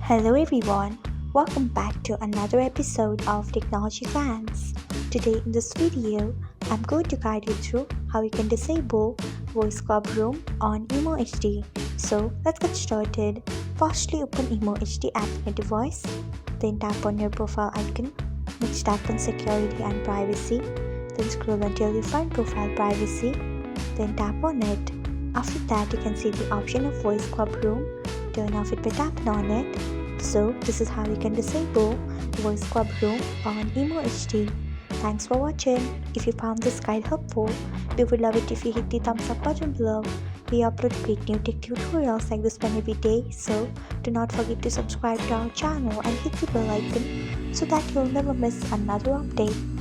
Hello everyone, welcome back to another episode of Technologyglance. Today in this video, I'm going to guide you through how you can disable Voice Club Room on Emo HD. So let's get started. Firstly, open Emo HD app on your device, then tap on your profile icon, next tap on Security and Privacy, then scroll until you find Profile Privacy, then tap on it. After that, you can see the option of Voice Club Room. Turn off it by tapping on it. So this is how you can disable Voice Club Room on Emo HD. Thanks for watching. If you found this guide helpful, we would love it if you hit the thumbs up button below. We upload great new tech tutorials like this one every day, so do not forget to subscribe to our channel and hit the bell icon so that you'll never miss another update.